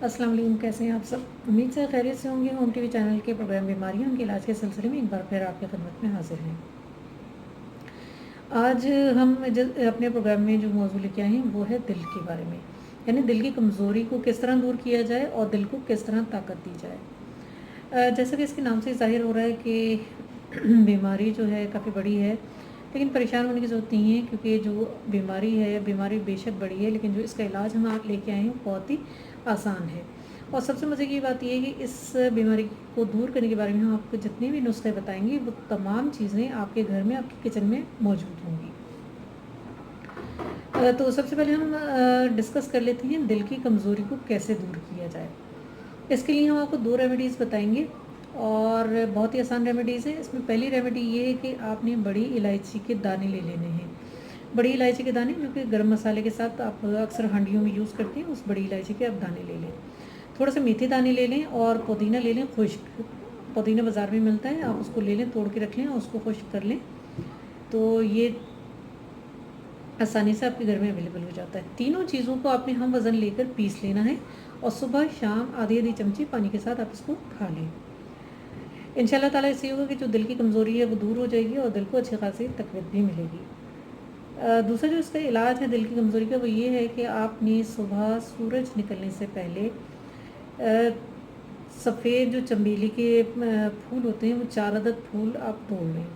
अस्सलाम वालेकुम, कैसे हैं आप सब। उम्मीद से खैरियत से होंगे। होम टीवी चैनल के प्रोग्राम बीमारियां उनके इलाज के सिलसिले में एक बार फिर आपकी खिदमत में हाजिर हैं। आज हम अपने प्रोग्राम में जो मौजूद लेके आए हैं वो है दिल के बारे में, यानी दिल की कमज़ोरी को किस तरह दूर किया जाए और दिल को किस तरह ताकत दी जाए। जैसा कि इसके नाम से ज़ाहिर हो रहा है कि बीमारी जो है काफ़ी बड़ी है, लेकिन परेशान होने की ज़रूरत नहीं है, क्योंकि जो बीमारी बेशक बड़ी है, लेकिन जो इसका इलाज हम आप लेके आए हैं वो बहुत ही आसान है। और सबसे मज़े की बात ये है कि इस बीमारी को दूर करने के बारे में हम आपको जितने भी नुस्खे बताएंगे वो तमाम चीज़ें आपके घर में, आपके किचन में मौजूद होंगी। तो सबसे पहले हम डिस्कस कर लेते हैं दिल की कमज़ोरी को कैसे दूर किया जाए। इसके लिए हम आपको 2 रेमेडीज़ बताएँगे और बहुत ही आसान रेमेडीज़ हैं। इसमें पहली रेमेडी ये है कि आपने बड़ी इलायची के दाने ले लेने हैं। बड़ी इलायची के दाने जो कि गरम मसाले के साथ आप अक्सर हांडियों में यूज़ करते हैं, उस बड़ी इलायची के आप दाने ले लें। थोड़े से मेथी दाने ले लें और पुदीना ले लें खुश्क। पुदीना बाज़ार में मिलता है, आप उसको ले लें, तोड़ के रख लें और उसको खुश्क कर लें। तो ये आसानी से आपके घर में अवेलेबल हो जाता है। तीनों चीज़ों को आपने हम वज़न लेकर पीस लेना है और सुबह शाम आधी-आधी चमची पानी के साथ आप इसको खा लें। इंशाल्लाह ताला इससे होगा कि जो दिल की कमज़ोरी है वो दूर हो जाएगी और दिल को अच्छी खासी तक़वीयत भी मिलेगी। दूसरा जो इसका इलाज है दिल की कमज़ोरी का वो ये है कि आपने सुबह सूरज निकलने से पहले सफ़ेद जो चमेली के फूल होते हैं वो 4 अदद फूल आप तोड़ लें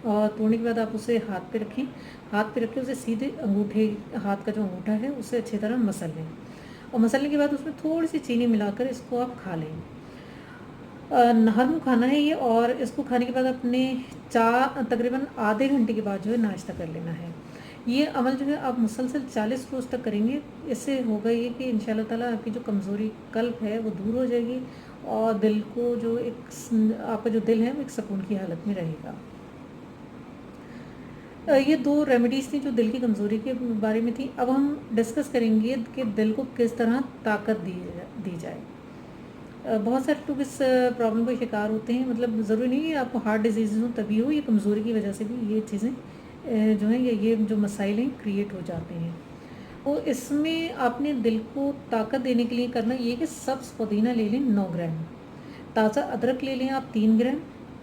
और तोड़ने के बाद आप उसे हाथ पे रखें। हाथ पे रख के उसे सीधे अंगूठे, हाथ का जो अंगूठा है उसे अच्छी तरह मसल लें और मसलने के बाद उसमें थोड़ी सी चीनी मिलाकर इसको आप खा लें। नहर मुँह खाना है ये और इसको खाने के बाद अपने तकरीबन आधे घंटे के बाद जो है नाश्ता कर लेना है। ये अमल जो है आप मुसलसल 40 रोज़ तक करेंगे। इससे होगा ये कि इंशाल्लाह ताला आपकी जो कमज़ोरी कल्ब है वो दूर हो जाएगी और दिल को जो आपका जो दिल है वो एक सुकून की हालत में रहेगा। ये 2 रेमेडीज़ थी जो दिल की कमज़ोरी के बारे में थी। अब हम डिस्कस करेंगे कि दिल को किस तरह ताकत दी जाए। बहुत सारे लोग इस प्रॉब्लम का शिकार होते हैं, मतलब ज़रूरी नहीं है आपको हार्ट डिजीज़ हो तभी हो, ये कमज़ोरी की वजह से भी ये चीज़ें जो हैं ये जो मसाइल हैं क्रिएट हो जाते हैं। तो इसमें आपने दिल को ताकत देने के लिए करना ये है कि सब्ज़ पुदीना ले लें 9 ग्राम, ताज़ा अदरक ले लें आप 3 ग्राम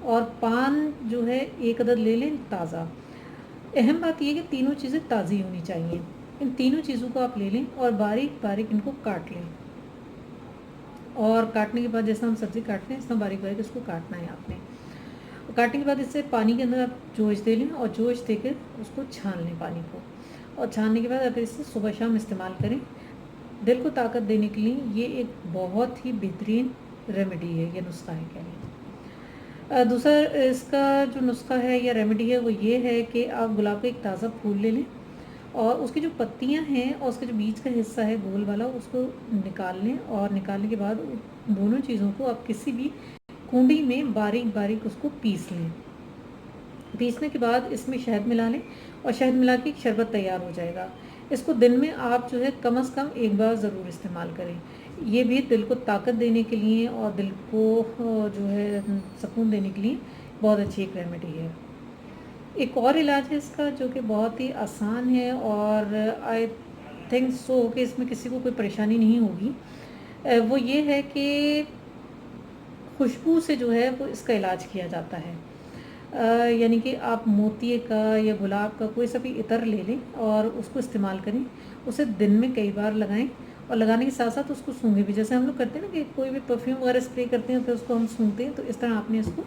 और पान जो है 1 अदद ले लें ताज़ा। अहम बात ये है कि तीनों चीज़ें ताज़ी होनी चाहिए। इन तीनों चीज़ों को आप ले लें और बारीक-बारीक इनको काट लें और काटने के बाद जैसा हम सब्ज़ी काटते हैं इस तरह बारीक-बारीक इसको काटना है आपने। काटने के बाद इसे पानी के अंदर आप जोश दे लें और जोश देकर उसको छान लें पानी को, और छानने के बाद अगर इसे सुबह शाम इस्तेमाल करें, दिल को ताकत देने के लिए ये एक बहुत ही बेहतरीन रेमेडी है, ये नुस्खा है कह लें। दूसरा इसका जो नुस्खा है या रेमेडी है वो ये है कि आप गुलाब का एक ताज़ा फूल ले लें और उसकी जो पत्तियां हैं और उसका जो बीच का हिस्सा है गोल वाला उसको निकाल लें और निकालने के बाद दोनों चीज़ों को आप किसी भी कूंडी में बारीक-बारीक उसको पीस लें। पीसने के बाद इसमें शहद मिला लें और शहद मिला के एक शरबत तैयार हो जाएगा। इसको दिन में आप जो है कम से कम एक बार ज़रूर इस्तेमाल करें। ये भी दिल को ताकत देने के लिए और दिल को जो है सुकून देने के लिए बहुत अच्छी एक रेमेडी है। एक और इलाज है इसका जो कि बहुत ही आसान है और आई थिंक सो कि इसमें किसी को कोई परेशानी नहीं होगी। वो ये है कि खुशबू से जो है वो इसका इलाज किया जाता है। यानी कि आप मोतिये का या गुलाब का कोई सा भी इत्र ले लें और उसको इस्तेमाल करें। उसे दिन में कई बार लगाएं और लगाने के साथ साथ उसको सूंघें भी, जैसे हम लोग करते हैं ना कि कोई भी परफ्यूम वगैरह स्प्रे करते हैं फिर उसको हम सूंघते हैं, तो इस तरह आपने इसको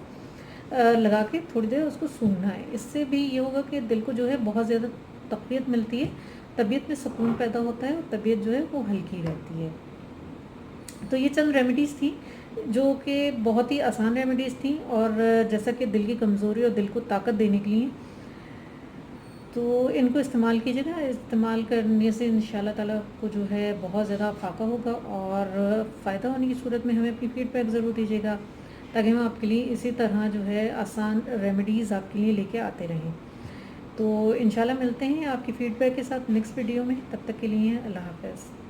लगा के थोड़ी देर उसको सूंघना है। इससे भी ये होगा कि दिल को जो है बहुत ज़्यादा तक़वियत मिलती है, तबीयत में सुकून पैदा होता है और तबीयत जो है वो हल्की रहती है। तो ये चंद रेमेडीज़ थी जो कि बहुत ही आसान रेमेडीज़ थी और जैसा कि दिल की कमज़ोरी और दिल को ताकत देने के लिए, तो इनको इस्तेमाल कीजिएगा। इस्तेमाल करने से इंशाल्लाह ताला आपको जो है बहुत ज़्यादा फ़ायदा होगा और फ़ायदा होने की सूरत में हमें अपनी फ़ीडबैक ज़रूर दीजिएगा ताकि हम आपके लिए इसी तरह जो है आसान रेमेडीज़ आपके लिए लेके आते रहें। तो इंशाल्लाह मिलते हैं आपकी फ़ीडबैक के साथ नेक्स्ट वीडियो में। तब तक के लिए अल्लाह हाफ़िज़।